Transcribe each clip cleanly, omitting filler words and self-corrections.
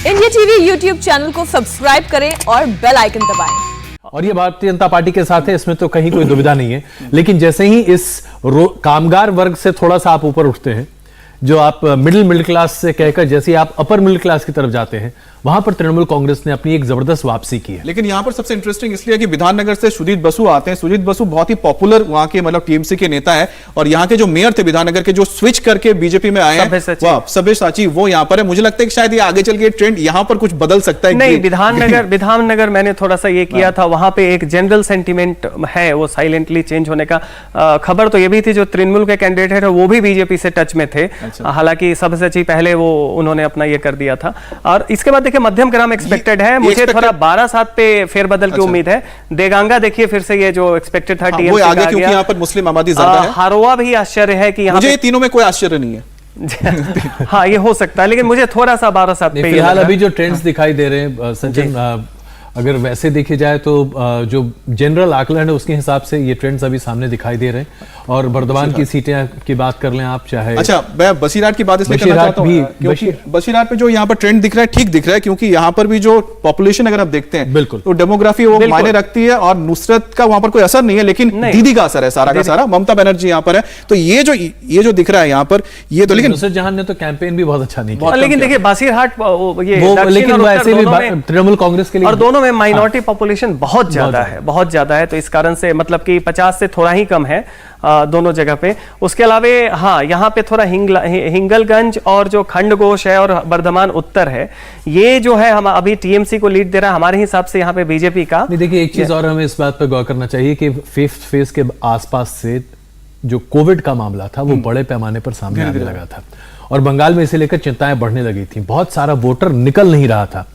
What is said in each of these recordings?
India TV YouTube channel को subscribe करें और बेल आइकन दबाएं। और ये भारतीय जनता पार्टी के साथ है, इसमें तो कहीं कोई दुविधा नहीं है। लेकिन जैसे ही इस कामगार वर्ग से थोड़ा सा आप ऊपर उठते हैं, जो आप मिडिल क्लास से कहकर जैसे ही आप अपर मिडिल क्लास की तरफ जाते हैं, वहां पर तृणमूल कांग्रेस ने अपनी एक जबरदस्त वापसी की है। लेकिन यहां पर सबसे इंटरेस्टिंग इसलिए कि विधाननगर से सुजीत बसु आते हैं। सुजीत बसु बहुत ही पॉपुलर वहां के मतलब टीएमसी के नेता है, और यहां के जो मेयर थे विधाननगर के, जो स्विच करके बीजेपी में आए हैं, सभ्य साची, वो यहां पर है। मुझे लगता है कि शायद ये आगे चल के ट्रेंड यहां पर कुछ बदल सकता है। नहीं, विधाननगर मैंने थोड़ा सा ये किया था, वहां पे एक जनरल सेंटीमेंट है, वो साइलेंटली चेंज होने का। खबर तो ये भी थी जो तृणमूल के कैंडिडेट है वो भी बीजेपी से टच में थे। हालांकि सभ्य साची पहले वो उन्होंने अपना ये कर दिया था। और इसके बाद देखिए मध्यम ग्राम एक्सपेक्टेड है, मुझे थोड़ा 12-7 पे फेरबदल की उम्मीद है। देगांगा देखिए फिर से ये जो एक्सपेक्टेड था टीएमसी का आगे, क्योंकि यहाँ पर मुस्लिम आबादी ज्यादा है। हारोआ भी आश्चर्य है कि यहाँ मुझे ये तीनों में कोई आश्चर्य नहीं है। हाँ, ये हो सकता है, लेकिन मुझे थोड़ा सा 12-7 पे फिलहाल अभी जो ट्रेंड्स दिखाई दे रहे हैं संजन, अगर वैसे देखे जाए तो जो जनरल आकलन है उसके हिसाब से ये ट्रेंड्स अभी सामने दिखाई दे रहे हैं। और बर्दवान की सीटें की बात कर लें आप, चाहे अच्छा, मैं बसीराट की बात इसलिए करना चाहता हूं, बसीराट पे जो यहाँ पर ट्रेंड दिख रहा है ठीक दिख रहा है, क्योंकि यहाँ पर भी जो पॉपुलेशन अगर आप देखते हैं बिल्कुल तो डेमोग्राफी वो मायने रखती है, और नुसरत का वहां पर कोई असर नहीं है, लेकिन दीदी का असर है सारा का सारा। ममता बनर्जी यहाँ पर है, तो ये जो दिख रहा है यहाँ पर, ये तो लेकिन नुसरत जहां ने तो कैंपेन भी बहुत अच्छा नहीं किया। लेकिन देखिए बसीरहाट लेकिन वैसे भी तृणमूल कांग्रेस के लिए और दोनों में माइनॉरिटी पॉपुलेशन बहुत ज्यादा है, तो इस कारण से मतलब कि 50 से थोड़ा ही कम है दोनों जगह पे। उसके अलावे हाँ, यहाँ पे थोड़ा हिंगलगंज और जो खंडघोष है और बर्धमान उत्तर है, ये जो है हम अभी टीएमसी को लीड दे रहा है हमारे हिसाब से यहाँ पे बीजेपी का। देखिए एक चीज और हमें इस बात पर गौर करना चाहिए कि 5th फेज के आसपास से जो कोविड का मामला था वो बड़े पैमाने पर सामने आने लगा था, और बंगाल में इसे लेकर चिंताएं बढ़ने लगी थी। बहुत सारा वोटर निकल नहीं रहा था।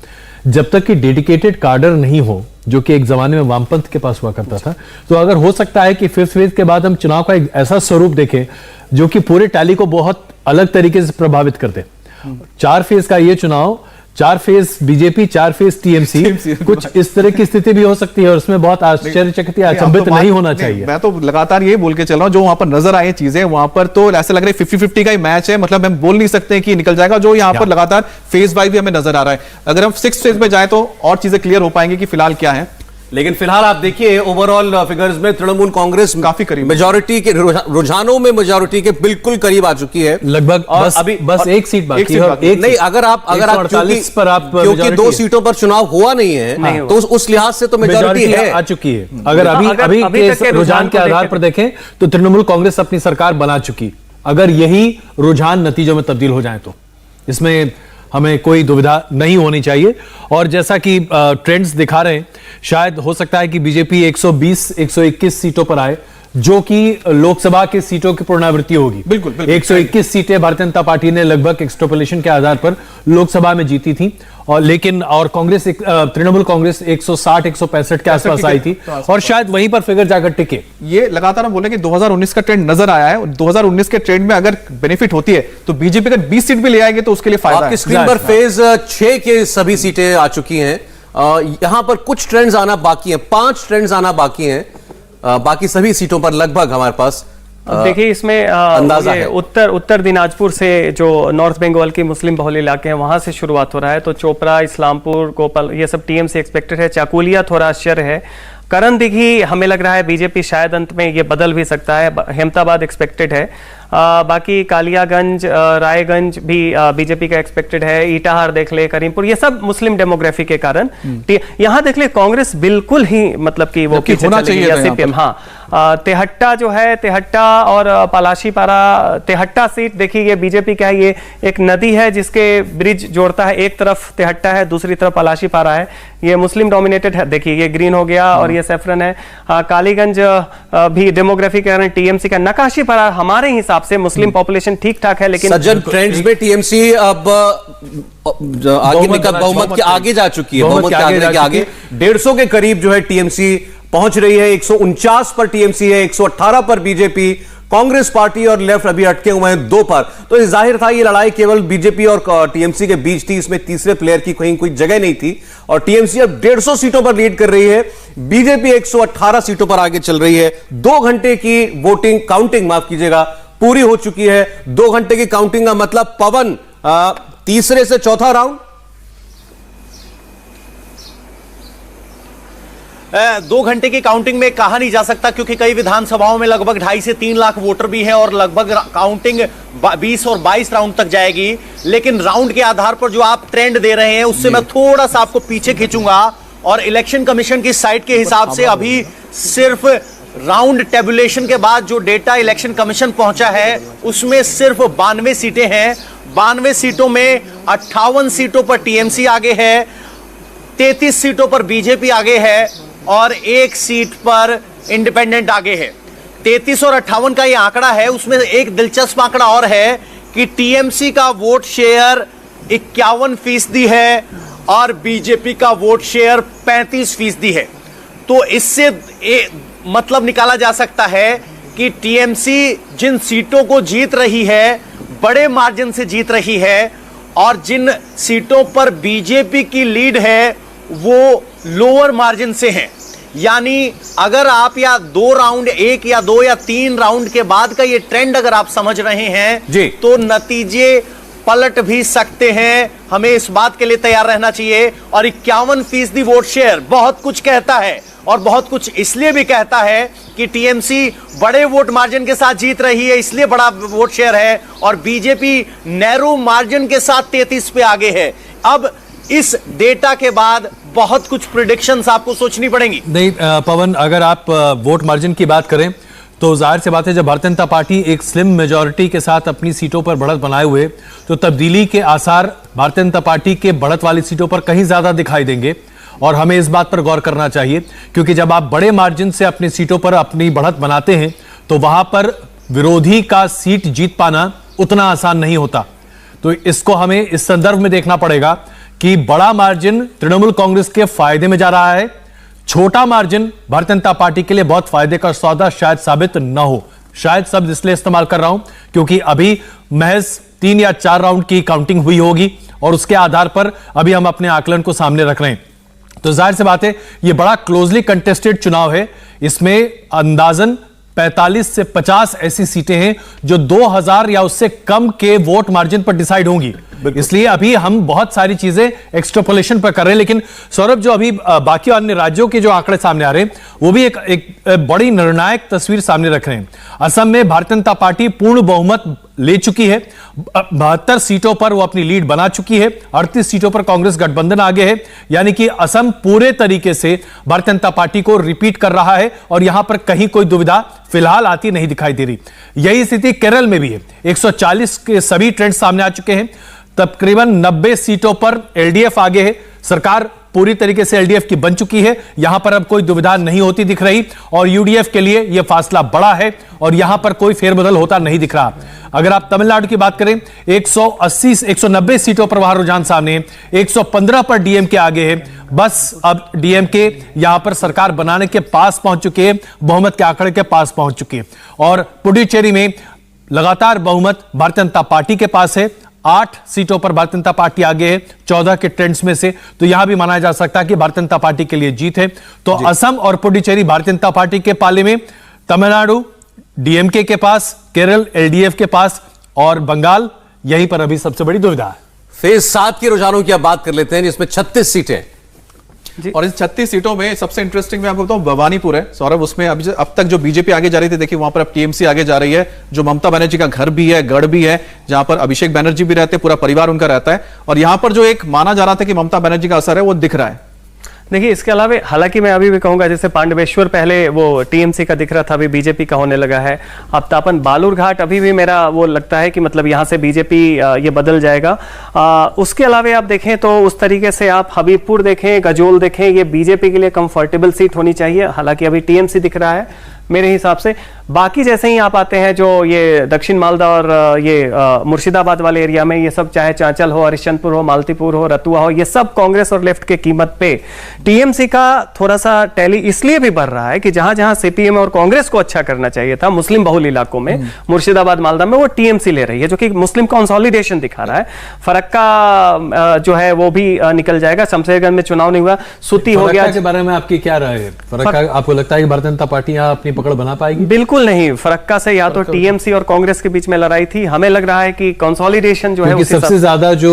जब तक कि डेडिकेटेड कार्डर नहीं हो, जो कि एक जमाने में वामपंथ के पास हुआ करता था, तो अगर हो सकता है कि 5th फेज के बाद हम चुनाव का एक ऐसा स्वरूप देखें जो कि पूरे टैली को बहुत अलग तरीके से प्रभावित कर दे। 4 फेज का ये चुनाव, 4 फेज बीजेपी, 4 फेज टीएमसी, कुछ इस तरह की स्थिति भी हो सकती है, और उसमें बहुत आश्चर्यचकित या अचंभित नहीं होना चाहिए। मैं तो लगातार ये बोल के चल रहा हूं, जो वहां पर नजर आई चीजें, वहां पर तो ऐसा लग रहा है 50-50 का ही मैच है। मतलब हम बोल नहीं सकते कि निकल जाएगा, जो यहाँ पर लगातार फेज वाइज भी हमें नजर आ रहा है। अगर हम 6th फेज में जाए तो और चीजें क्लियर हो पाएंगी कि फिलहाल क्या है। लेकिन फिलहाल आप देखिए ओवरऑल फिगर्स में तृणमूल कांग्रेस काफी करीब, मेजॉरिटी के रुझानों में मेजॉरिटी के बिल्कुल करीब आ चुकी है लगभग। बस एक सीट बाकी है। नहीं, अगर आप क्योंकि 2 सीटों पर चुनाव हुआ नहीं है, तो उस लिहाज से तो मेजॉरिटी है, आ चुकी है। अगर अभी के रुझान के आधार पर देखें तो तृणमूल कांग्रेस अपनी सरकार बना चुकी। अगर यही रुझान नतीजों में तब्दील हो जाए तो इसमें हमें कोई दुविधा नहीं होनी चाहिए। और जैसा कि ट्रेंड्स दिखा रहे हैं, शायद हो सकता है कि बीजेपी 120-121 सीटों पर आए, जो कि लोकसभा की सीटों की पुनरावृत्ति होगी। बिल्कुल 121 सीटें भारतीय जनता पार्टी ने लगभग एक्सट्रापोलेशन के आधार पर लोकसभा में जीती थी, और लेकिन और कांग्रेस तृणमूल कांग्रेस 160-165 के आसपास आई थी, और शायद वहीं पर फिगर जाकर टिके। ये लगातार हम बोले कि 2019 का ट्रेंड नजर आया है, 2019 के ट्रेंड में अगर बेनिफिट होती है तो बीजेपी अगर 20 सीट भी ले आएगी तो उसके लिए फायदा है। आपकी स्क्रीन पर फेज 6 के सभी सीटें आ चुकी हैं। यहां पर कुछ ट्रेंड्स आना बाकी हैं, 5 ट्रेंड्स आना बाकी हैं। बाकी सभी सीटों पर लगभग हमारे पास देखिए इसमें अंदाजा है। उत्तर दिनाजपुर से जो नॉर्थ बंगाल की मुस्लिम बहुल इलाके हैं वहां से शुरुआत हो रहा है, तो चोपड़ा, इस्लामपुर, गोपाल, ये सब टीएमसी एक्सपेक्टेड है। चाकुलिया थोड़ा आश्चर्य है। करण दिघी हमें लग रहा है बीजेपी शायद अंत में ये बदल भी सकता है। हेमताबाद एक्सपेक्टेड है। बाकी कालियागंज, रायगंज भी बीजेपी का एक्सपेक्टेड है। ईटाहार देख ले, करीमपुर, ये सब मुस्लिम डेमोग्राफी के कारण। यहां देख ले कांग्रेस बिल्कुल ही मतलब कि वो पीछे चली गई है। सीपीएम हाँ, तेहट्टा जो है, तेहट्टा और पलाशीपारा, तेहट्टा सीट देखिए ये बीजेपी का है। ये एक नदी है जिसके ब्रिज जोड़ता है, एक तरफ तेहट्टा है, दूसरी तरफ पलाशीपारा है। ये मुस्लिम डोमिनेटेड है, देखिए ये ग्रीन हो गया और ये सेफ्रन है। कालीगंज भी डेमोग्राफी के कारण टीएमसी का। नकाशीपारा हमारे हिसाब से मुस्लिम पॉपुलेशन ठीक ठाक है, लेकिन सज्जन ट्रेंड्स में टीएमसी अब आगे निकल बहुमत के आगे जा चुकी है। बहुमत के आगे 150 के करीब जो है टीएमसी पहुंच रही है। 149 पर टीएमसी है, 118 पर बीजेपी, कांग्रेस पार्टी और लेफ्ट अभी अटके हुए हैं 2 पर। तो जाहिर था ये लड़ाई केवल बीजेपी और टीएमसी के बीच थी, इसमें तीसरे प्लेयर की कहीं कोई जगह नहीं थी। और टीएमसी अब 150 सीटों पर लीड कर रही है, बीजेपी 118 सीटों पर आगे चल रही है। 2 घंटे की वोटिंग काउंटिंग, माफ कीजिएगा, पूरी हो चुकी है। 2 घंटे की काउंटिंग का मतलब पवन तीसरे से चौथा राउंड 2 घंटे की काउंटिंग में कहा नहीं जा सकता, क्योंकि कई विधानसभाओं में लगभग 2.5 से 3 लाख वोटर भी हैं और लगभग काउंटिंग 20 और 22 राउंड तक जाएगी। लेकिन राउंड के आधार पर जो आप ट्रेंड दे रहे हैं उससे मैं थोड़ा सा आपको पीछे खींचूंगा, और इलेक्शन कमीशन की साइट के हिसाब से अभी सिर्फ राउंड टेबुलेशन के बाद जो डेटा इलेक्शन कमीशन पहुंचा है उसमें सिर्फ 92 सीटें हैं। 92 सीटों में 58 सीटों पर टीएमसी आगे है, 33 सीटों पर बीजेपी आगे है और 1 सीट पर इंडिपेंडेंट आगे है। 33 और 58 का ये आंकड़ा है, उसमें एक दिलचस्प आंकड़ा और है कि टीएमसी का वोट शेयर 51% है और बीजेपी का वोट शेयर 35% है। तो इससे मतलब निकाला जा सकता है कि टीएमसी जिन सीटों को जीत रही है बड़े मार्जिन से जीत रही है, और जिन सीटों पर बीजेपी की लीड है वो लोअर मार्जिन से हैं। यानी अगर आप या 2 राउंड, 1 या 2 या 3 राउंड के बाद का ये ट्रेंड अगर आप समझ रहे हैं तो नतीजे पलट भी सकते हैं। हमें इस बात के लिए तैयार रहना चाहिए। और 51% वोट शेयर बहुत कुछ कहता है, और बहुत कुछ इसलिए भी कहता है कि टीएमसी बड़े वोट मार्जिन के साथ जीत रही है, इसलिए बड़ा वोट शेयर है, और बीजेपी नैरो मार्जिन के साथ 33 पे आगे है। अब इस डेटा के बाद बहुत कुछ प्रेडिक्शंस आपको सोचनी पड़ेंगी। नहीं पवन, अगर आप वोट मार्जिन की बात करें तो जाहिर सी बात है, जब भारतीय जनता पार्टी एक स्लिम मेजॉरिटी के साथ अपनी सीटों पर बढ़त बनाए हुए, तो तब्दीली के आसार भारतीय जनता पार्टी के बढ़त वाली सीटों पर कहीं ज्यादा दिखाई देंगे। और हमें इस बात पर गौर करना चाहिए, क्योंकि जब आप बड़े मार्जिन से अपनी सीटों पर अपनी बढ़त बनाते हैं तो वहां पर विरोधी का सीट जीत पाना उतना आसान नहीं होता। तो इसको हमें इस संदर्भ में देखना पड़ेगा कि बड़ा मार्जिन तृणमूल कांग्रेस के फायदे में जा रहा है, छोटा मार्जिन भारतीय जनता पार्टी के लिए बहुत फायदे का सौदा शायद साबित न हो। शायद शब्द इसलिए इस्तेमाल कर रहा हूं क्योंकि अभी महज 3 या 4 राउंड की काउंटिंग हुई होगी और उसके आधार पर अभी हम अपने आकलन को सामने रख रहे हैं। तो जाहिर सी बात है, यह बड़ा क्लोजली कंटेस्टेड चुनाव है। इसमें अंदाजन 45 से 50 ऐसी सीटें हैं जो 2000 या उससे कम के वोट मार्जिन पर डिसाइड होंगी। इसलिए अभी हम बहुत सारी चीजें एक्सट्रापोलेशन पर कर रहे हैं। लेकिन सौरभ, जो अभी बाकी अन्य राज्यों के जो आंकड़े सामने आ रहे हैं वो भी एक बड़ी निर्णायक तस्वीर सामने रख रहे हैं। असम में भारतीय जनता पार्टी पूर्ण बहुमत ले चुकी है, 72 सीटों पर वो अपनी लीड बना चुकी है, 38 सीटों पर कांग्रेस गठबंधन आगे है। यानी कि असम पूरे तरीके से भारतीय जनता पार्टी को रिपीट कर रहा है और यहां पर कहीं कोई दुविधा फिलहाल आती नहीं दिखाई दे रही। यही स्थिति केरल में भी है। 140 के सभी ट्रेंड सामने आ चुके हैं। तकरीबन 90 सीटों पर एलडीएफ आगे है। सरकार पूरी तरीके से एलडीएफ की बन चुकी है, यहां पर अब कोई दुविधा नहीं होती दिख रही, और यूडीएफ के लिए यह फासला बड़ा है और यहां पर कोई फेरबदल होता नहीं दिख रहा। अगर आप तमिलनाडु की बात करें, 190 सीटों पर वहां रुझान सामने है, 115 पर डीएमके आगे है। बस अब डीएमके यहां पर सरकार बनाने के पास पहुंच चुके हैं, बहुमत के आंकड़े के पास पहुंच चुके हैं। और पुडुचेरी में लगातार बहुमत भारतीय जनता पार्टी के पास है। 8 सीटों पर भारतीय जनता पार्टी आगे है 14 के ट्रेंड्स में से। तो यहां भी माना जा सकता है कि भारतीय जनता पार्टी के लिए जीत है। तो असम और पुडुचेरी भारतीय जनता पार्टी के पाले में, तमिलनाडु डीएमके के पास, केरल एलडीएफ के पास, और बंगाल यहीं पर अभी सबसे बड़ी दुविधा है। फेज 7 के रुझानों की आप बात कर लेते हैं, जिसमें 36 सीटें। और इस 36 सीटों में सबसे इंटरेस्टिंग मैं आपको बताऊं, भवानीपुर है सौरभ। उसमें अब तक जो बीजेपी आगे जा रही थी, देखिए वहां पर अब टीएमसी आगे जा रही है, जो ममता बनर्जी का घर भी है, गढ़ भी है, जहां पर अभिषेक बनर्जी भी रहते हैं, पूरा परिवार उनका रहता है। और यहां पर जो एक माना जा रहा था कि ममता बनर्जी का असर है, वो दिख रहा है। देखिए, इसके अलावा हालांकि मैं अभी भी कहूंगा, जैसे पांडवेश्वर पहले वो टीएमसी का दिख रहा था, अभी बीजेपी का होने लगा है। अब तापन बालूरघाट अभी भी मेरा वो लगता है कि मतलब यहां से बीजेपी ये बदल जाएगा। उसके अलावा आप देखें तो उस तरीके से आप हबीबपुर देखें, गजोल देखें, ये बीजेपी के लिए कंफर्टेबल सीट होनी चाहिए। हालांकि अभी टीएमसी दिख रहा है मेरे हिसाब से। बाकी जैसे ही आप आते हैं जो ये दक्षिण मालदा और ये मुर्शिदाबाद वाले एरिया में, ये सब चाहे चांचल हो, हरिश्चंदपुर हो, मालतीपुर हो, रतुआ हो, ये सब कांग्रेस और लेफ्ट के कीमत पे टीएमसी का थोड़ा सा टैली इसलिए भी बढ़ रहा है कि जहां जहां सीपीएम और कांग्रेस को अच्छा करना चाहिए था मुस्लिम बहुल इलाकों में, मुर्शिदाबाद मालदा में, वो टीएमसी ले रही है, जो कि मुस्लिम कंसोलिडेशन दिखा रहा है। फरक्का जो है वो भी निकल जाएगा। शमशेरगंज में चुनाव नहीं हुआ, सुती हो गया। के बारे में आपकी क्या राय है? फरक्का आपको लगता है कि भारतीय जनता पार्टी यहां अपनी पकड़ बना पाएगी? बिल्कुल बिल्कुल नहीं, फरक्का से या तो टीएमसी और कांग्रेस के बीच में लड़ाई थी। हमें लग रहा है कि कंसोलिडेशन जो है सबसे ज्यादा जो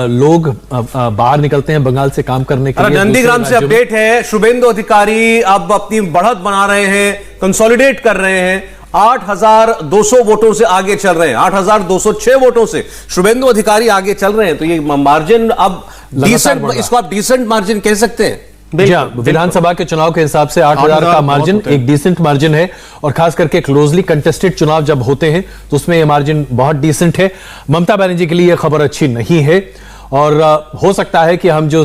लोग बाहर निकलते हैं बंगाल से काम करने के लिए। नंदीग्राम से अपडेट है, शुभेंदु अधिकारी अब अपनी बढ़त बना रहे हैं, कंसोलिडेट कर रहे हैं, 8,200 वोटों से आगे चल रहे हैं, 8,206 वोटों से शुभेंदु अधिकारी आगे चल रहे हैं। तो ये मार्जिन अब डिसेंट, इसको आप डिसेंट मार्जिन कह सकते हैं। विधानसभा के चुनाव के हिसाब से 8,000 का मार्जिन एक डिसेंट मार्जिन है, और खास करके क्लोजली कंटेस्टेड चुनाव जब होते हैं तो उसमें यह मार्जिन बहुत डिसेंट है। ममता बनर्जी के लिए यह खबर अच्छी नहीं है, और हो सकता है कि हम जो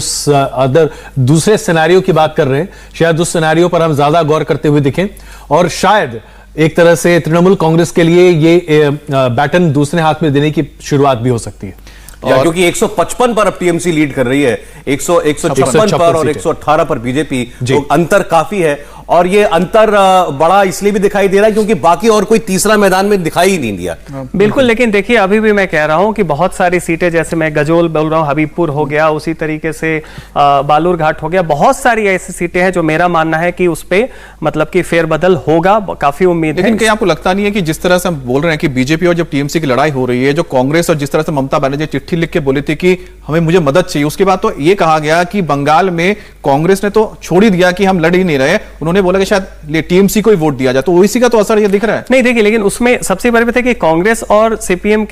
अदर दूसरे सिनेरियो की बात कर रहे हैं, शायद उस सिनेरियो पर हम ज्यादा गौर करते हुए दिखें, और शायद एक तरह से तृणमूल कांग्रेस के लिए ये बैटन दूसरे हाथ में देने की शुरुआत भी हो सकती है। क्योंकि 155 पर अब टीएमसी लीड कर रही है, 156 पर और 118 पर बीजेपी, तो अंतर काफी है। और ये अंतर बड़ा इसलिए भी दिखाई दे रहा है क्योंकि बाकी और कोई तीसरा मैदान में दिखाई ही नहीं दिया। बिल्कुल, लेकिन देखिए अभी भी मैं कह रहा हूं कि बहुत सारी सीटें, जैसे मैं गजोल बोल रहा हूं, हबीबपुर हो गया, उसी तरीके से बालूरघाट हो गया, बहुत सारी ऐसी सीटें हैं जो मेरा मानना है कि उस पे मतलब कि फेरबदल होगा, काफी उम्मीद है। लेकिन क्या आपको लगता नहीं है कि जिस तरह से हम बोल रहे हैं कि बीजेपी और जब टीएमसी की लड़ाई हो रही है, जो कांग्रेस और जिस तरह से ममता बनर्जी चिट्ठी लिख के बोली थी कि मुझे मदद चाहिए, उसके बाद तो ये कहा गया कि बंगाल में कांग्रेस ने तो छोड़ ही दिया कि हम लड़ ही नहीं रहे, उन्होंने बोला कि शायद टीएमसी को ही वोट दिया जाए, तो इसी का तो असर ये दिख रहा है। नहीं देखिए, लेकिन उसमें सबसे बड़ी बात है कि कांग्रेस और सीपीएम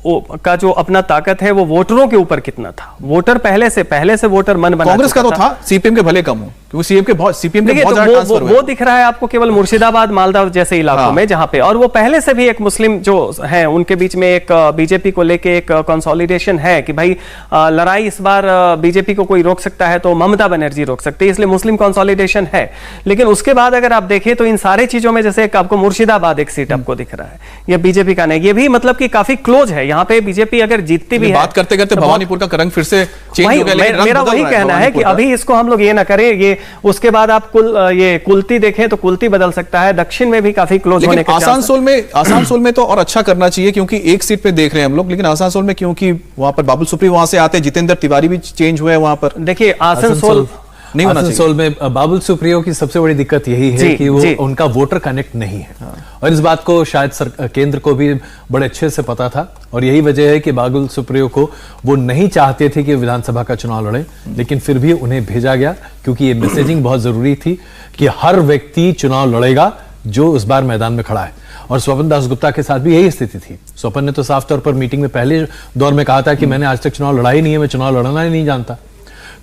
का जो अपना ताकत है वो वोटरों के ऊपर कितना था। वोटर पहले से वोटर मन बना, कांग्रेस का तो था, सीपीएम के भले कम हो, क्योंकि सीपीएम के बहुत वो दिख रहा है आपको केवल मुर्शिदाबाद मालदा जैसे इलाकों में, जहां पे, और वो पहले से भी एक मुस्लिम जो है उनके बीच में एक बीजेपी को लेके एक कंसोलिडेशन है कि भाई लड़ाई इस बार बीजेपी को कोई रोक सकता है तो ममता बनर्जी रोक सकती है, इसलिए मुस्लिम कंसोलिडेशन है। लेकिन उसके बाद अगर आप देखें तो इन सारी चीजों में जैसे आपको मुर्शिदाबाद एक सीट आपको दिख रहा है, यह बीजेपी का नहीं, ये भी मतलब कि काफी क्लोज है। यहाँ पे बीजेपी अगर जीतती भी है, बात करते करते भवानीपुर का रंग फिर से चेंज हो गया। मेरा वही कहना है कि अभी इसको हम लोग ये ना करें, ये उसके बाद आप ये कुल्ती देखें तो कुल्ती बदल सकता है, दक्षिण में भी काफी क्लोज होने का। आसानसोल में तो और अच्छा करना चाहिए, क्योंकि एक सीट पे देख रहे हैं हम लोग, लेकिन आसानसोल में क्योंकि वहां पर बाबुल सुप्रियो वहां से आते हैं, जितेंद्र तिवारी भी चेंज हुए वहां पर। देखिए आसनसोल नहीं होना चाहिए। आसनसोल में बाबुल सुप्रियो की सबसे बड़ी दिक्कत यही है कि वो उनका वोटर कनेक्ट नहीं है, और इस बात को शायद केंद्र को भी बड़े अच्छे से पता था, और यही वजह है कि बाबुल सुप्रियो को वो नहीं चाहते थे कि विधानसभा का चुनाव लड़े, लेकिन फिर भी उन्हें भेजा गया क्योंकि ये मैसेजिंग बहुत जरूरी थी कि हर व्यक्ति चुनाव लड़ेगा जो इस बार मैदान में खड़ा है। और स्वपन दास गुप्ता के साथ भी यही स्थिति थी। स्वपन ने तो साफ तौर पर मीटिंग में पहले दौर में कहा था कि मैंने आज तक चुनाव लड़ा ही नहीं है, मैं चुनाव लड़ना ही नहीं जानता।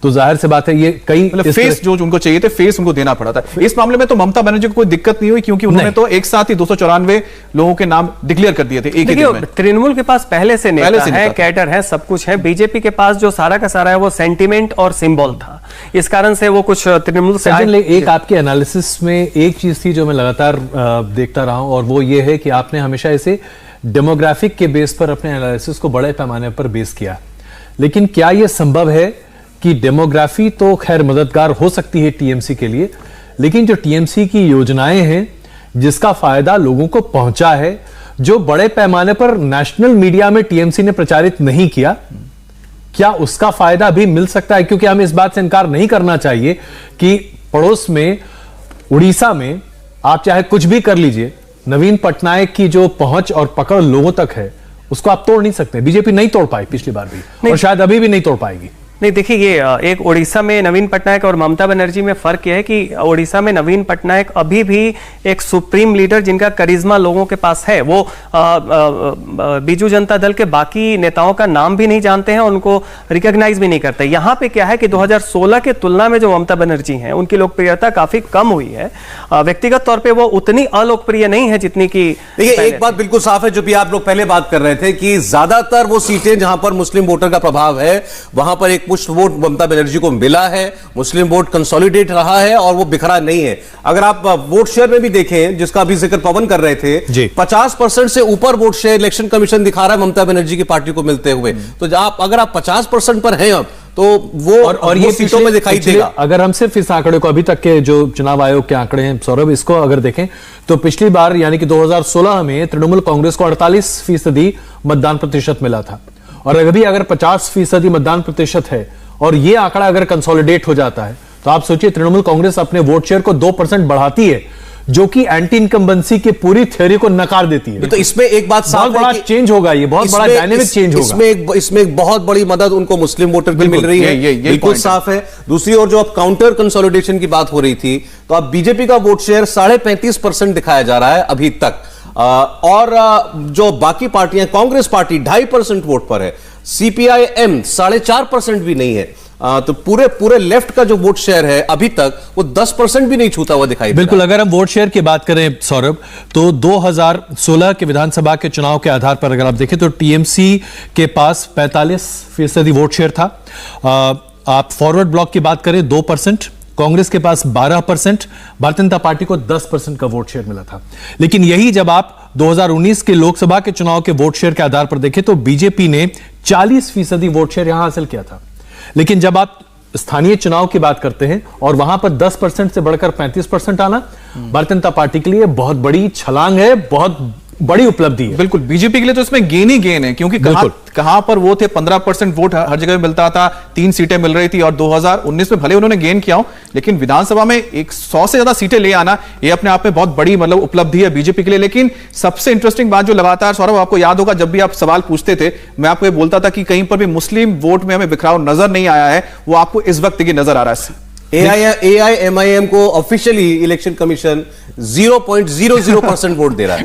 तो जाहिर से बात है ये कई फेस जो उनको चाहिए थे, फेस उनको देना पड़ा था। इस मामले में तो ममता बनर्जी को कोई दिक्कत नहीं हुई, क्योंकि उन्होंने तो एक साथ ही 294 लोगों के नाम डिक्लेयर कर दिए थे एक ही दिन में। तृणमूल के पास पहले से नेता है, कैडर है, सब कुछ है। बीजेपी के पास जो सारा का सारा है वो सेंटिमेंट और सिंबल था, इस कारण से वो कुछ तृणमूल से एक आपके एनालिसिस में एक चीज थी जो मैं लगातार देखता रहा हूं, और वो ये है कि आपने हमेशा इसे डेमोग्राफिक के बेस पर अपने एनालिसिस को बड़े पैमाने पर बेस किया। लेकिन क्या यह संभव है कि डेमोग्राफी तो खैर मददगार हो सकती है टीएमसी के लिए, लेकिन जो टीएमसी की योजनाएं हैं जिसका फायदा लोगों को पहुंचा है, जो बड़े पैमाने पर नेशनल मीडिया में टीएमसी ने प्रचारित नहीं किया, क्या उसका फायदा भी मिल सकता है? क्योंकि हमें इस बात से इनकार नहीं करना चाहिए कि पड़ोस में उड़ीसा में आप चाहे कुछ भी कर लीजिए, नवीन पटनायक की जो पहुंच और पकड़ लोगों तक है उसको आप तोड़ नहीं सकते। बीजेपी नहीं तोड़ पाई पिछली बार भी, और शायद अभी भी नहीं तोड़ पाएगी। नहीं देखिए, ये एक उड़ीसा में नवीन पटनायक और ममता बनर्जी में फर्क यह है कि उड़ीसा में नवीन पटनायक अभी भी एक सुप्रीम लीडर जिनका करिश्मा लोगों के पास है, वो बीजू जनता दल के बाकी नेताओं का नाम भी नहीं जानते हैं और उनको रिकॉग्नाइज भी नहीं करते। यहाँ पे क्या है कि 2016 के तुलना में जो ममता बनर्जी हैं उनकी लोकप्रियता काफी कम हुई है, व्यक्तिगत तौर पर वो उतनी अलोकप्रिय नहीं है जितनी की। देखिए एक बात बिल्कुल साफ है, जो भी आप लोग पहले बात कर रहे थे कि ज्यादातर वो सीटें जहां पर मुस्लिम वोटर का प्रभाव है वहां पर एक पुष्ट वोट ममता बनर्जी को मिला है, मुस्लिम वोट कंसोलिडेट रहा है और वो बिखरा नहीं है। अगर आप वोट शेयर में भी देखें, जिसका अभी जिक्र पवन कर रहे थे, 50% से ऊपर वोट शेयर इलेक्शन कमीशन दिखा रहा है ममता बनर्जी की पार्टी को मिलते हुए। तो अगर आप 50% पर हैं अब, तो वो और ये सीटों में दिखाई देगा। अगर हम सिर्फ इस आंकड़े को, अभी तक के जो चुनाव आयोग के आंकड़े हैं सौरभ, इसको अगर देखें तो पिछली बार यानी कि 2016 में तृणमूल कांग्रेस को 48% मतदान प्रतिशत मिला था, और अभी अगर 50% मतदान प्रतिशत है और ये आंकड़ा अगर कंसोलिडेट हो जाता है, तो आप सोचिए तृणमूल कांग्रेस अपने वोट शेयर को 2% बढ़ाती है, जो कि एंटी इनकम्बेंसी की पूरी थ्योरी को नकार देती है। तो इसमें एक बात साफ बड़ा चेंज होगा, ये बहुत बड़ा डायनेमिक चेंज होगा। इसमें एक बहुत बड़ी मदद उनको मुस्लिम वोटर की मिल रही है, बिल्कुल साफ है। दूसरी ओर जो अब काउंटर कंसोलिडेशन की बात हो रही थी, तो अब बीजेपी का वोट शेयर 35.5% दिखाया जा रहा है अभी तक, और जो बाकी पार्टियां, कांग्रेस पार्टी 2.5% वोट पर है, सीपीआईएम 4.5% भी नहीं है। तो पूरे लेफ्ट का जो वोट शेयर है अभी तक वो 10% भी नहीं छूता हुआ दिखाई। बिल्कुल, अगर हम वोट शेयर की बात करें सौरभ, तो 2016 के विधानसभा के चुनाव के आधार पर अगर आप देखें तो टीएमसी के पास 45% वोट शेयर था। आप फॉरवर्ड ब्लॉक की बात करें 2%, कांग्रेस के पास 12%, भारतीय जनता पार्टी को 10% का वोट शेयर मिला था। लेकिन यही जब आप 2019 के लोकसभा के चुनाव के वोट शेयर के आधार पर देखें तो बीजेपी ने 40% वोट शेयर यहां हासिल किया था। लेकिन जब आप स्थानीय चुनाव की बात करते हैं और वहां पर 10% से बढ़कर 35% आना भारतीय जनता पार्टी के लिए बहुत बड़ी छलांग है, बहुत बड़ी उपलब्धि है। बिल्कुल, बीजेपी के लिए तो इसमें गेन ही गेन है, क्योंकि कहां पर वो थे 15% वोट हर जगह मिलता था, 3 सीटें मिल रही थी, और 2019 में भले उन्होंने गेन किया हो, लेकिन विधानसभा में 100 से ज्यादा सीटें ले आना ये अपने आप में बहुत बड़ी मतलब उपलब्धि है बीजेपी के लिए। लेकिन सबसे इंटरेस्टिंग बात जो लगातार, सौरभ आपको याद होगा, जब भी आप सवाल पूछते थे मैं आपको ये बोलता था कि कहीं पर भी मुस्लिम वोट में हमें बिखराव नजर नहीं आया है, वो आपको इस वक्त की नजर आ रहा है। AIMIM को ऑफिशियली इलेक्शन कमीशन 0.00% वोट दे रहा है।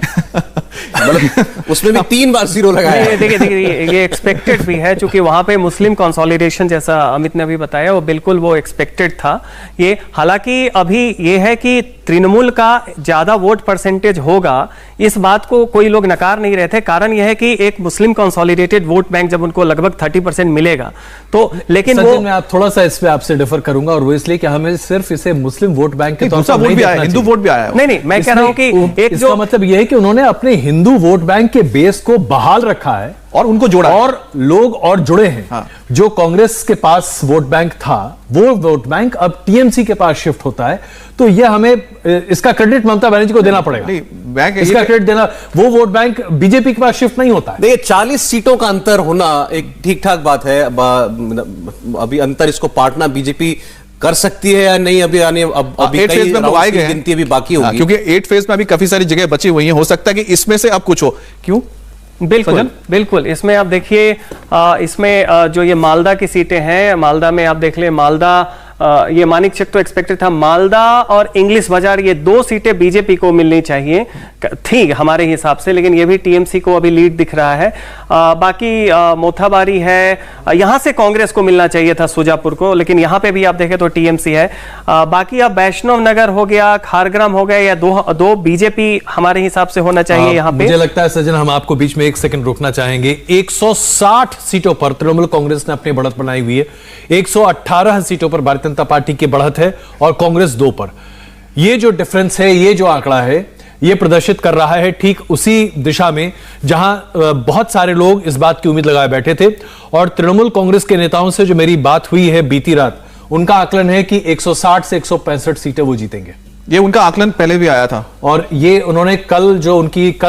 मतलब उसमें भी 3 बार 0 लगाया है। देखिए ये एक्सपेक्टेड भी है, क्योंकि वहां पे मुस्लिम कंसोलिडेशन जैसा अमित ने अभी बताया वो बिल्कुल वो एक्सपेक्टेड था। ये हालांकि अभी ये है कि तृणमूल का ज्यादा वोट परसेंटेज होगा, इस बात को कोई लोग नकार नहीं रहे थे। कारण यह है कि एक मुस्लिम कंसोलिडेटेड वोट बैंक जब उनको लगभग 30% मिलेगा तो, लेकिन वो मैं आप थोड़ा सा इस पे आपसे डिफर करूंगा, और वो इसलिए कि हमें सिर्फ इसे मुस्लिम वोट बैंक के तौर पर वोट भी आया, हिंदू वोट भी आया। नहीं, मैं कह रहा हूं कि एक इसका मतलब यह है कि उन्होंने अपने हिंदू वोट बैंक के बेस को बहाल रखा है और उनको जोड़ा, और लोग और जुड़े हैं। हाँ। जो कांग्रेस के पास वोट बैंक था, वो वोट बैंक अब टीएमसी के पास शिफ्ट होता है, तो यह हमें इसका क्रेडिट ममता बनर्जी को देना पड़ेगा। बैंक इसका क्रेडिट देना, वो वोट बैंक बीजेपी के पास शिफ्ट नहीं होता है। देखिए 40 सीटों का अंतर होना एक ठीक ठाक बात है। अभी अंतर इसको पाटना बीजेपी कर सकती है या नहीं, अभी आने अभी 8 फेज में वो आए गए, गिनती अभी बाकी होगी, क्योंकि 8 फेज में अभी काफी सारी जगह बची हुई हैं। हो सकता है कि इसमें से अब कुछ हो। क्यों? बिल्कुल इसमें आप देखिए, इसमें जो ये मालदा की सीटें हैं, मालदा में आप देख लें, मालदा ये मानिकचक तो एक्सपेक्टेड था, मालदा और इंग्लिश बाजार ये 2 सीटें बीजेपी को मिलनी चाहिए थी हमारे हिसाब से, लेकिन ये भी टीएमसी को अभी लीड दिख रहा है। बाकी मोथाबारी है, यहां से कांग्रेस को मिलना चाहिए था सुजापुर को, लेकिन यहां पे भी आप देखें तो टीएमसी है। बाकी अब वैष्णव नगर हो गया, खारग्राम हो गया, या दो बीजेपी हमारे हिसाब से होना चाहिए यहां पे। मुझे लगता है सज्जन, हम आपको बीच में 1 सेकंड रोकना चाहेंगे। 160 सीटों पर तृणमूल कांग्रेस ने अपनी बढ़त बनाई हुई है, 118 सीटों पर भारतीय जनता पार्टी की बढ़त है और कांग्रेस 2 पर। यह जो डिफरेंस है, ये जो आंकड़ा है, यह प्रदर्शित कर रहा है ठीक उसी दिशा में जहां बहुत सारे लोग इस बात की उम्मीद लगाए बैठे थे। और तृणमूल कांग्रेस के नेताओं से जो मेरी बात हुई है बीती रात, उनका आकलन है कि 160 से 165 सीटें वो जीतेंगे। ये उनका आकलन पहले भी आया था, और ये उन्होंने कल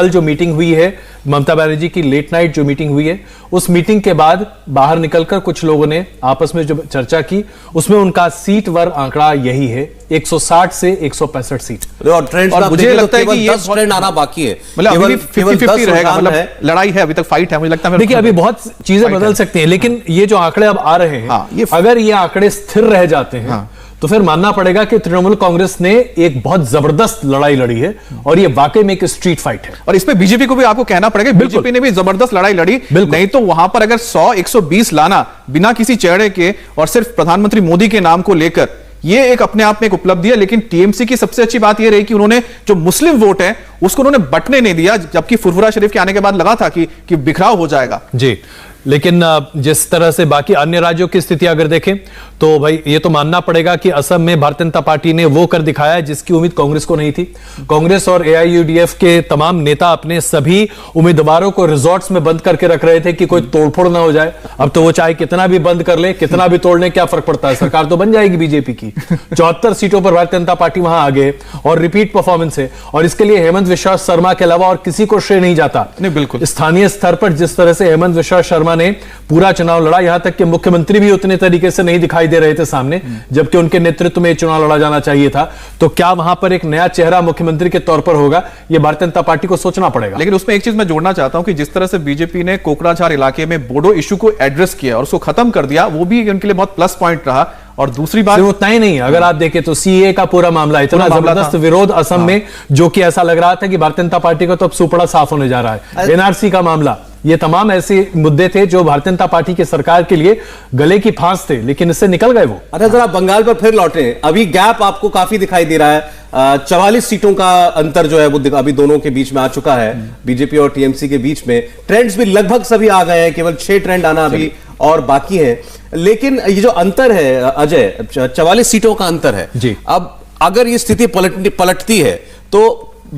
जो मीटिंग हुई है, ममता बनर्जी की लेट नाइट जो मीटिंग हुई है, उस मीटिंग के बाद बाहर निकलकर कुछ लोगों ने आपस में जो चर्चा की, उसमें उनका सीट वर आंकड़ा यही है, 160 से 165 सीट। और मुझे लगता है कि ये ट्रेंड आना बाकी है, मतलब अभी 50-50 रहेगा, मतलब लड़ाई है, अभी तक फाइट है। मुझे लगता है, देखिए अभी बहुत चीजें बदल सकती हैं, लेकिन ये जो आंकड़े अब आ रहे हैं, अगर ये आंकड़े स्थिर रह जाते हैं तो फिर मानना पड़ेगा कि तृणमूल कांग्रेस ने एक बहुत जबरदस्त लड़ाई लड़ी है, और ये वाकई में एक स्ट्रीट फाइट है। और इसमें बीजेपी को भी आपको कहना पड़ेगा, बीजेपी ने भी जबरदस्त लड़ाई लड़ी, नहीं तो वहां पर अगर 100-120 लाना बिना किसी चेहरे के और सिर्फ प्रधानमंत्री मोदी के नाम को लेकर, ये एक अपने आप में एक उपलब्धि है। लेकिन टीएमसी की सबसे अच्छी बात यह रही कि उन्होंने जो मुस्लिम वोट है उसको उन्होंने बंटने नहीं दिया, जबकि फुरफुरा शरीफ के आने के बाद लगा था कि बिखराव हो जाएगा। जी, लेकिन जिस तरह से बाकी अन्य राज्यों की स्थिति अगर देखें तो भाई ये तो मानना पड़ेगा कि असम में भारतीय जनता पार्टी ने वो कर दिखाया है जिसकी उम्मीद कांग्रेस को नहीं थी। कांग्रेस और एआईयूडीएफ के तमाम नेता अपने सभी उम्मीदवारों को रिजॉर्ट्स में बंद करके रख रहे थे कि कोई तोड़फोड़ ना हो जाए। अब तो वो चाहे कितना भी बंद कर ले, कितना भी तोड़ ले, क्या फर्क पड़ता है, सरकार तो बन जाएगी बीजेपी की। 74 सीटों पर भारतीय जनता पार्टी वहां आगे और रिपीट परफॉर्मेंस है, और इसके लिए हेमंत विश्वास शर्मा के अलावा और किसी को श्रेय नहीं जाता। नहीं, बिल्कुल स्थानीय स्तर पर जिस तरह से हेमंत विश्वास शर्मा ने पूरा चुनाव लड़ा, यहां तक कि मुख्यमंत्री भी उतने तरीके से नहीं दिखाई दे रहे थे सामने, जबकि उनके नेतृत्व में चुनाव लड़ा जाना चाहिए था। तो क्या वहां पर एक नया चेहरा मुख्यमंत्री के तौर पर होगा, यह भारतीय जनता पार्टी को सोचना पड़ेगा। लेकिन उसमें एक चीज मैं जोड़ना चाहता हूं कि जिस तरह से बीजेपी ने कोकराझार इलाके में बोडो इशू को एड्रेस किया और उसको खत्म कर दिया, वो भी उनके लिए बहुत प्लस पॉइंट रहा। और दूसरी बात उतना ही नहीं, अगर आप देखें तो सीए का पूरा मामला, इतना जबरदस्त विरोध असम में, जो कि ऐसा लग रहा था कि भारतीय जनता पार्टी का तो अब सुपड़ा साफ होने जा रहा है। एनआरसी का मामला, ये तमाम ऐसे मुद्दे थे जो भारतीय जनता पार्टी की सरकार के लिए गले की फांस थे, लेकिन इससे निकल गए वो। अच्छा, जरा बंगाल पर फिर लौटे, अभी गैप आपको काफी दिखाई दे रहा है। 44 सीटों का अंतर जो है वो अभी दोनों के बीच में आ चुका है, बीजेपी और टीएमसी के बीच में। ट्रेंड्स भी लगभग सभी आ गए हैं, केवल 6 ट्रेंड आना अभी और बाकी है। लेकिन ये जो अंतर है अजय, 44 सीटों का अंतर है जी। अब अगर ये स्थिति पलटती है तो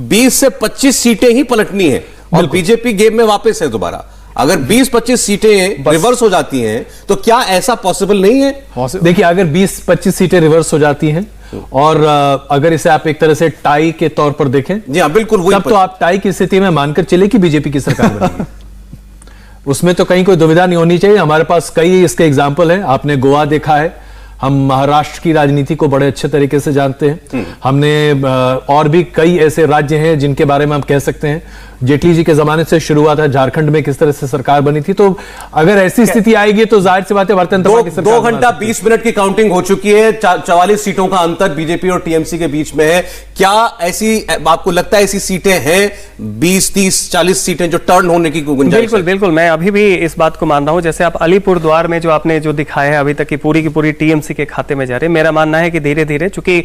20 से 25 सीटें ही पलटनी है और बीजेपी गेम में वापस है दोबारा। अगर 20-25 सीटें रिवर्स हो जाती हैं तो क्या ऐसा पॉसिबल नहीं है? देखिए, अगर 20-25 सीटें रिवर्स हो जाती हैं और अगर इसे आप एक तरह से टाई के तौर पर देखें, जी हाँ बिल्कुल, तब तो आप टाई की स्थिति में मानकर चले कि बीजेपी की सरकार बनेगी। उसमें तो कहीं कोई दुविधा नहीं होनी चाहिए। हमारे पास कई इसके एग्जाम्पल हैं। आपने गोवा देखा है, हम महाराष्ट्र की राजनीति को बड़े अच्छे तरीके से जानते हैं। हमने और भी कई ऐसे राज्य हैं जिनके बारे में हम कह सकते हैं। जेटली जी के जमाने से शुरू हुआ था, झारखंड में किस तरह से सरकार बनी थी। तो अगर ऐसी स्थिति आएगी तो जाहिर सी बात है भारतीय जनता पार्टी सरकार 2 घंटा 20 मिनट की काउंटिंग हो चुकी है। 44 सीटों का अंतर बीजेपी और टीएमसी के बीच में है। क्या ऐसी आपको लगता है ऐसी सीटें हैं 20, 30, 40 सीटें जो टर्न होने की गुंजाइश? बिल्कुल बिल्कुल, मैं अभी भी इस बात को मान रहा हूं। जैसे आप अलीपुर द्वार में जो आपने जो दिखाया है अभी तक की पूरी टीएमसी के खाते में जा रही है। मेरा मानना है कि धीरे धीरे, चूंकि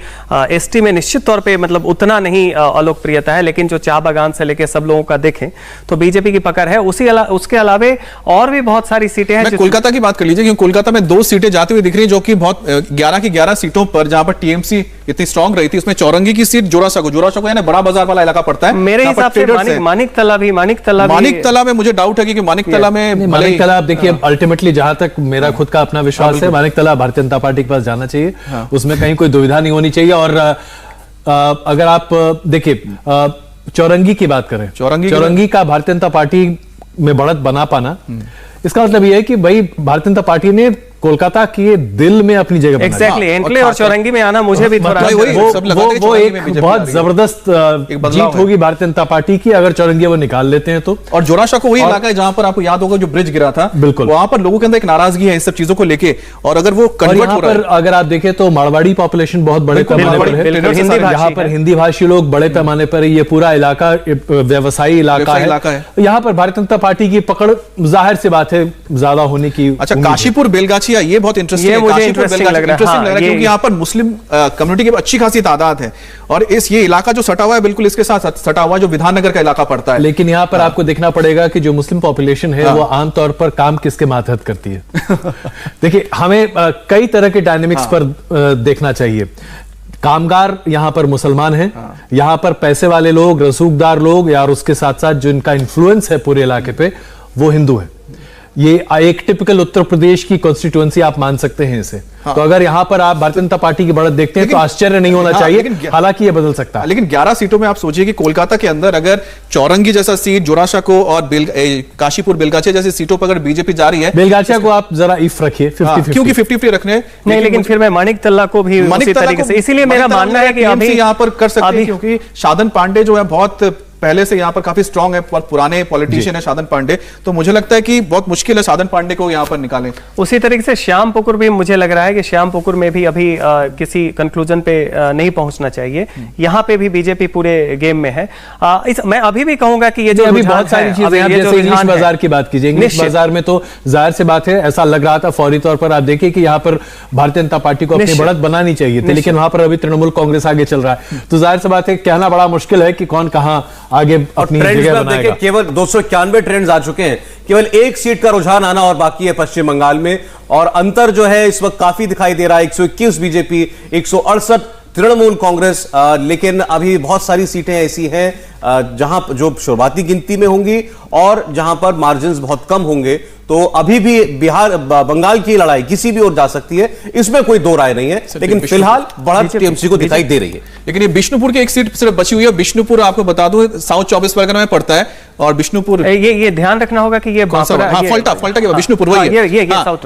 एसटी में निश्चित तौर पर मतलब उतना नहीं अलोकप्रियता है, लेकिन जो चाय बागान से लेकर सब लोगों का देखें तो बीजेपी की पकड़ है। उसके अलावे और भी बहुत सारी सीटें हैं। कोलकाता की बात कर लीजिए, क्योंकि कोलकाता में 2 सीटें जाती हुई दिख रही है, जो कि बहुत 11 की 11 सीटों पर जहां पर टीएमसी इतनी स्ट्रांग रही थी, उसमें चौरंगी की सीट जोरासाको यानी बड़ा बाजार वाला इलाका पड़ता है। मेरे हिसाब से मानिकतला में मुझे डाउट है कि मानिकतला में मानिकतला, आप देखिए अल्टीमेटली जहां तक मेरा खुद का अपना विश्वास है, मानिकतला भारतीय जनता पार्टी के पास जाना चाहिए। उसमें कहीं कोई दुविधा नहीं होनी चाहिए। और अगर आप देखिए चौरंगी की बात करें, चौरंगी का भारतीय जनता पार्टी में बढ़त बना पाना, इसका मतलब यह है कि भाई भारतीय जनता पार्टी ने कोलकाता के दिल में अपनी जगह बनाई। एग्जैक्टली, एंटले और चौरंगी में आना मुझे भी थोड़ा वो एक बहुत जबरदस्त जीत होगी भारतीय जनता पार्टी की अगर चौरंगी वो निकाल लेते हैं तो। और जोरासाको वही इलाका है जहां पर आपको याद होगा जो ब्रिज गिरा था, बिल्कुल वहां पर लोगों के अंदर एक नाराजगी है इस सब चीजों को लेके। और अगर वो कन्वर्ट हो रहा है, अगर आप देखें तो मारवाड़ी पॉपुलेशन बहुत बड़े पैमाने पर है, यहाँ पर हिंदी भाषी लोग बड़े पैमाने पर, ये पूरा इलाका व्यवसायी इलाका है। यहाँ पर भारतीय जनता पार्टी की पकड़ जाहिर सी बात है ज्यादा होने की। अच्छा, काशीपुर बेलगाछी, ये बहुत इंटरेस्टिंग है, मुझे इंटरेस्टिंग लग रहा है क्योंकि यहाँ पर मुस्लिम कम्युनिटी की अच्छी खासी तादाद है और ये इलाका जो सटा हुआ है बिल्कुल इसके साथ सटा हुआ जो विधाननगर का इलाका पड़ता है। लेकिन यहाँ पर आपको देखना पड़ेगा कि जो मुस्लिम पॉपुलेशन है वो आमतौर पर काम किसके मातहत करती है। देखिए, हमें कई तरह के डायनेमिक्स पर देखना चाहिए। कामगार यहाँ पर मुसलमान हैं, यहाँ पर पैसे वाले लोग, रसूखदार लोग, या उसके साथ साथ जो इनका इन्फ्लुएंस है पूरे इलाके पे, वो हिंदू है। ये एक टिपिकल उत्तर प्रदेश की कॉन्स्टिट्यूएंसी आप मान सकते हैं इसे। तो अगर यहां पर आप भारतीय जनता पार्टी की बढ़त देखते हैं तो आश्चर्य नहीं होना चाहिए, हालांकि ये बदल सकता है। लेकिन 11 सीटों में आप सोचिए कि कोलकाता के अंदर अगर चौरंगी जैसा सीट, जोरासाको और काशीपुर बेलगाछी जैसी सीटों पर अगर बीजेपी जा रही है, बेलगाछी को आप जरा इफ रखिए 50-50, क्योंकि 50-50 रखने नहीं, लेकिन फिर मैं मानिकतला को भी उसी तरीके से, इसीलिए मेरा मानना है कि अभी यहां पर कर सकते हैं, क्योंकि साधन पांडे जो है बहुत पहले से यहां पर काफी स्ट्रांग है, पुराने पॉलिटिशियन है साधन पांडे। तो मुझे लगता है कि बहुत मुश्किल है साधन पांडे को यहां पर निकालें। उसी तरीके से श्याम पुकुर भी मुझे लग रहा है कि श्याम पुकुर में भी अभी किसी कंक्लूजन पे नहीं पहुंचना चाहिए। यहां पे भी बीजेपी पूरे गेम में है। मैं अभी भी कहूंगा कि ये जो अभी बहुत सारी चीजें, इंग्लिश बाजार की बात कीजिए, इंग्लिश बाजार में तो जाहिर सी बात है ऐसा लग रहा था फौरी तौर पर, आप देखिए कि यहां पर भारतीय जनता पार्टी को अपनी बढ़त बनानी चाहिए थी, लेकिन वहां पर अभी तृणमूल कांग्रेस आगे चल रहा है। तो जाहिर सी बात है कहना बड़ा मुश्किल है कि कौन कहां आगे अपनी जगह बनाएगा। केवल 291 ट्रेंड्स आ चुके हैं, केवल 1 सीट का रुझान आना और बाकी है पश्चिम बंगाल में। और अंतर जो है इस वक्त काफी दिखाई दे रहा है, 121 बीजेपी, 168 तृणमूल कांग्रेस। लेकिन अभी बहुत सारी सीटें ऐसी हैं जहां जो शुरुआती गिनती में होंगी और जहां पर मार्जिन्स बहुत कम होंगे। तो अभी भी बंगाल की लड़ाई किसी भी ओर जा सकती है, इसमें कोई दो राय नहीं है। लेकिन फिलहाल बढ़त टीएमसी को दिखाई दे रही है। लेकिन ये बिष्णुपुर की एक सीट सिर्फ बची हुई है। बिष्णुपुर आपको बता दूं साउथ 24 परगना में पड़ता है। और बिष्णुपुर, ये ध्यान रखना होगा कि ये फल्टा के बिष्णुपुर वही है,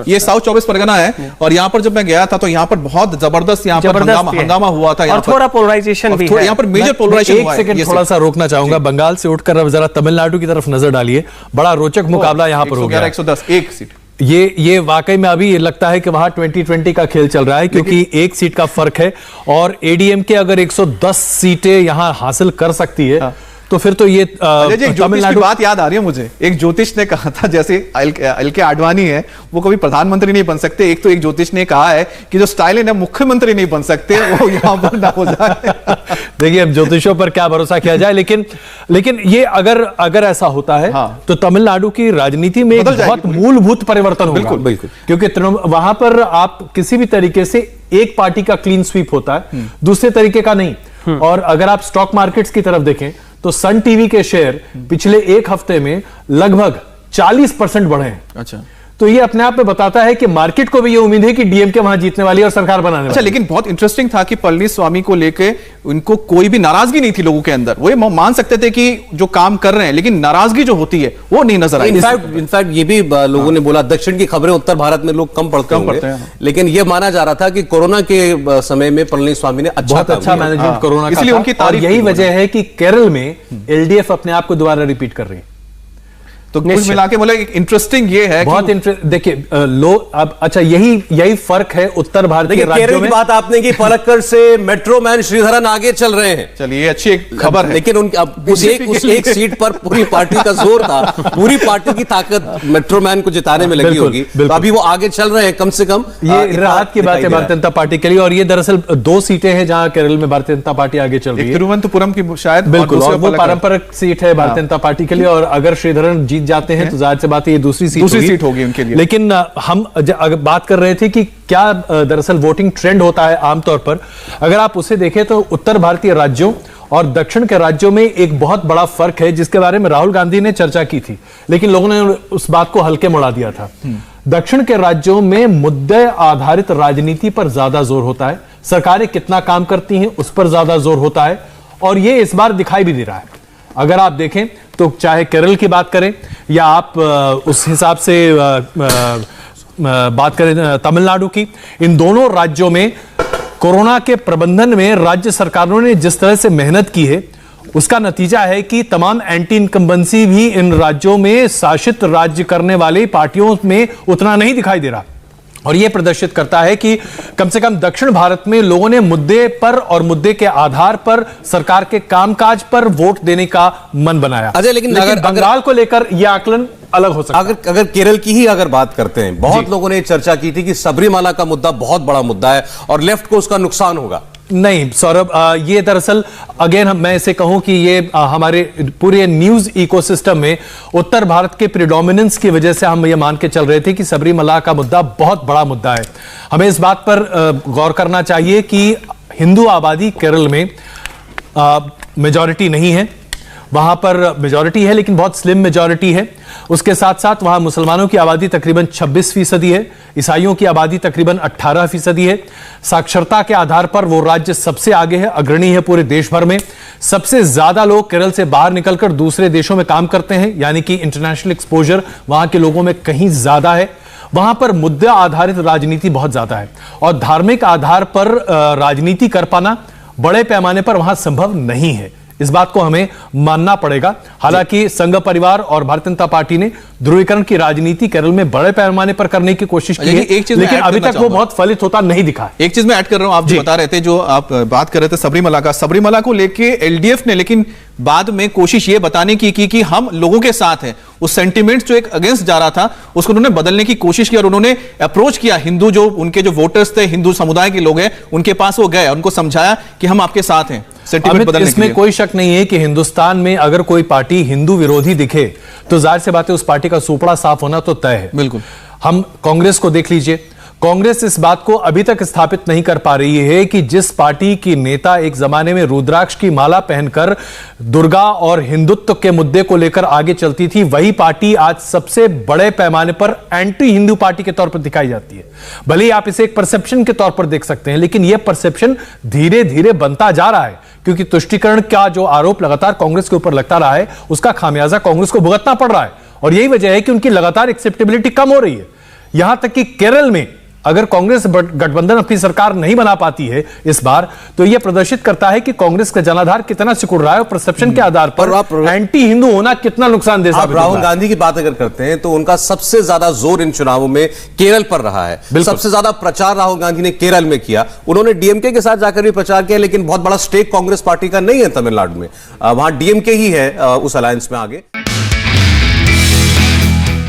ये साउथ 24 परगना है। और यहाँ पर जब मैं गया था तो यहाँ पर बहुत जबरदस्त यहाँ पर हंगामा हुआ था, और थोड़ा पोलराइजेशन भी है, यहाँ पर मेजर पोलराइजेशन हुआ है। एक सेकंड थोड़ा सा रोकना चाहूंगा, बंगाल से उठकर अब जरा तमिलनाडु की तरफ नजर डालिए, बड़ा रोचक मुकाबला यहाँ पर हो गया। 110 एक सीट, ये वाकई में अभी लगता है कि वहां 2020 का खेल चल रहा है, क्योंकि एक सीट का फर्क है और एडीएमके अगर 110 सीटें यहां हासिल कर सकती है तो फिर तो ये तमिलनाडु की बात याद आ रही है मुझे। एक ज्योतिष ने कहा था, जैसे एल.के. आडवाणी है वो कभी प्रधानमंत्री नहीं बन सकते, एक तो एक ज्योतिष ने कहा है कि जो स्टालिन है मुख्यमंत्री नहीं बन सकते, वो यहाँ पर ना हो जाए। देखिए अब ज्योतिषों पर क्या भरोसा किया जाए, लेकिन ये अगर ऐसा होता है तो तमिलनाडु की राजनीति में बहुत मूलभूत परिवर्तन होगा। बिल्कुल, क्योंकि वहां पर आप किसी भी तरीके से एक पार्टी का क्लीन स्वीप होता है, दूसरे तरीके का नहीं। और अगर आप स्टॉक मार्केट्स की तरफ देखें तो सन टीवी के शेयर पिछले एक हफ्ते में लगभग 40% बढ़े हैं। अच्छा, तो ये अपने आप में बताता है कि मार्केट को भी ये उम्मीद है कि डीएमके वहां जीतने वाली है और सरकार बनाने वाली है। लेकिन बहुत इंटरेस्टिंग था कि पळनिस्वामी को लेके उनको कोई भी नाराजगी नहीं थी लोगों के अंदर, वो मान सकते थे कि जो काम कर रहे हैं, लेकिन नाराजगी जो होती है वो नहीं नजर आई। इनफैक्ट ये भी लोगों ने बोला, दक्षिण की खबरें उत्तर भारत में लोग कम पढ़ते हैं, लेकिन ये माना जा रहा था कि कोरोना के समय में पळनिस्वामी ने बहुत अच्छा मैनेजमेंट कोरोना, इसलिए उनकी तारीफ, यही वजह है कि केरल में एलडीएफ अपने आप को दोबारा रिपीट कर रही है। तो कुछ मिला के मतलब एक इंटरेस्टिंग ये है, बहुत देखिए अब अच्छा यही फर्क है उत्तर भारतीय राज्यों में। बात आपने की पलक्कड़ से मेट्रो मैन श्रीधरन आगे चल रहे हैं, चलिए अच्छी एक खबर है, लेकिन उस एक सीट पर पूरी पार्टी का जोर था, पूरी पार्टी की ताकत मेट्रो मैन को जिताने में लगी होगी, तो अभी वो आगे चल रहे हैं। कम से कम ये राहत की बात है भारतीय जनता पार्टी के लिए, और ये दरअसल 2 सीटें हैं जहां केरल में भारतीय जनता पार्टी आगे चल रही है, तिरुवनंतपुरम की शायद, बिल्कुल, और वो पारंपरिक सीट है भारतीय जनता पार्टी के लिए, और अगर श्रीधरन जीत जाते हैं तो जाहिर सी बात है ये दूसरी सीट होगी उनके लिए। लेकिन हम बात कर रहे थे कि क्या दरअसल वोटिंग ट्रेंड होता है आमतौर पर, अगर आप उसे देखें तो उत्तर भारतीय राज्यों और दक्षिण के राज्यों में एक बहुत बड़ा फर्क है, जिसके बारे में राहुल गांधी ने चर्चा की थी, लेकिन लोगों ने उस बात को हल्के में उड़ा दिया था। दक्षिण के राज्यों में मुद्दे आधारित राजनीति पर ज्यादा जोर होता है, सरकारें कितना काम करती हैं उस पर ज्यादा जोर होता है, और यह इस बार दिखाई भी दे रहा है। अगर आप देखें तो चाहे केरल की बात करें या आप उस हिसाब से बात करें तमिलनाडु की, इन दोनों राज्यों में कोरोना के प्रबंधन में राज्य सरकारों ने जिस तरह से मेहनत की है, उसका नतीजा है कि तमाम एंटी इनकम्बेंसी भी इन राज्यों में शासित राज्य करने वाली पार्टियों में उतना नहीं दिखाई दे रहा। और यह प्रदर्शित करता है कि कम से कम दक्षिण भारत में लोगों ने मुद्दे पर और मुद्दे के आधार पर सरकार के कामकाज पर वोट देने का मन बनाया। अजय, लेकिन अगर बंगाल को लेकर यह आकलन अलग हो सकता है। अगर केरल की ही अगर बात करते हैं, बहुत लोगों ने चर्चा की थी कि सबरीमाला का मुद्दा बहुत बड़ा मुद्दा है और लेफ्ट को उसका नुकसान होगा। नहीं सौरभ, ये दरअसल अगेन मैं इसे कहूं कि ये हमारे पूरे न्यूज इकोसिस्टम में उत्तर भारत के प्रिडोमिनेंस की वजह से हम ये मान के चल रहे थे कि सबरीमाला का मुद्दा बहुत बड़ा मुद्दा है। हमें इस बात पर गौर करना चाहिए कि हिंदू आबादी केरल में मेजॉरिटी नहीं है, वहां पर मेजॉरिटी है लेकिन बहुत स्लिम मेजॉरिटी है। उसके साथ साथ वहां मुसलमानों की आबादी तकरीबन 26% है, ईसाइयों की आबादी तकरीबन 18% है। साक्षरता के आधार पर वो राज्य सबसे आगे है, अग्रणी है पूरे देश भर में। सबसे ज्यादा लोग केरल से बाहर निकलकर दूसरे देशों में काम करते हैं, यानी कि इंटरनेशनल एक्सपोजर वहां के लोगों में कहीं ज्यादा है। वहां पर मुद्दा आधारित राजनीति बहुत ज्यादा है और धार्मिक आधार पर राजनीति कर पाना बड़े पैमाने पर वहां संभव नहीं है। इस बात को हमें मानना पड़ेगा। हालांकि संघ परिवार और भारतीय जनता पार्टी ने ध्रुवीकरण की राजनीति केरल में बड़े पैमाने पर करने की कोशिश की है, लेकिन अभी तक वो बहुत फलित होता नहीं दिखा। एक चीज मैं ऐड कर रहा हूं, आप जो बता रहे थे, जो आप बात कर रहे थे सबरीमाला को लेके एलडीएफ ने लेकिन बाद में कोशिश ये बताने की कि हम लोगों के साथ हैं। उस सेंटिमेंट जो एक अगेंस्ट जा रहा था उसको उन्होंने बदलने की कोशिश की और उन्होंने अप्रोच किया हिंदू, जो उनके जो वोटर्स थे, हिंदू समुदाय के लोग हैं, उनके पास वो गए, उनको समझाया कि हम आपके साथ हैं। इसमें कोई शक नहीं है कि हिंदुस्तान में अगर कोई पार्टी हिंदू विरोधी दिखे तो जाहिर सी बात है उस पार्टी का सुपड़ा साफ होना तो तय है। बिल्कुल। हम कांग्रेस को देख लीजिए, कांग्रेस इस बात को अभी तक स्थापित नहीं कर पा रही है कि जिस पार्टी की नेता एक जमाने में रुद्राक्ष की माला पहनकर दुर्गा और हिंदुत्व के मुद्दे को लेकर आगे चलती थी, वही पार्टी आज सबसे बड़े पैमाने पर एंटी हिंदू पार्टी के तौर पर दिखाई जाती है। भले ही आप इसे एक परसेप्शन के तौर पर देख सकते हैं, लेकिन यह परसेप्शन धीरे धीरे बनता जा रहा है, क्योंकि तुष्टीकरण का जो आरोप लगातार कांग्रेस के ऊपर लगता रहा है, उसका खामियाजा कांग्रेस को भुगतना पड़ रहा है। और यही वजह है कि उनकी लगातार एक्सेप्टेबिलिटी कम हो रही है। यहां तक कि केरल में अगर कांग्रेस गठबंधन अपनी सरकार नहीं बना पाती है इस बार, तो यह प्रदर्शित करता है कि कांग्रेस का जनाधार कितना सिकुड़ रहा है और परसेप्शन के आधार पर एंटी हिंदू होना कितना नुकसानदेह साबित होता है। राहुल गांधी की बात अगर करते हैं तो उनका सबसे ज्यादा जोर इन चुनावों में केरल पर रहा है। सबसे ज्यादा प्रचार राहुल गांधी ने केरल में किया। उन्होंने डीएमके के साथ जाकर भी प्रचार किया, लेकिन बहुत बड़ा स्टेक कांग्रेस पार्टी का नहीं है तमिलनाडु में। वहां डीएमके ही है उस अलायंस में आगे।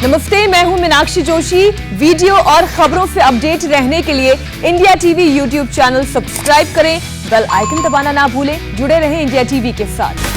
नमस्ते, मैं हूं मीनाक्षी जोशी। वीडियो और खबरों से अपडेट रहने के लिए India TV YouTube channel subscribe करें, बेल आइकन दबाना ना भूलें। जुड़े रहें इंडिया टीवी के साथ।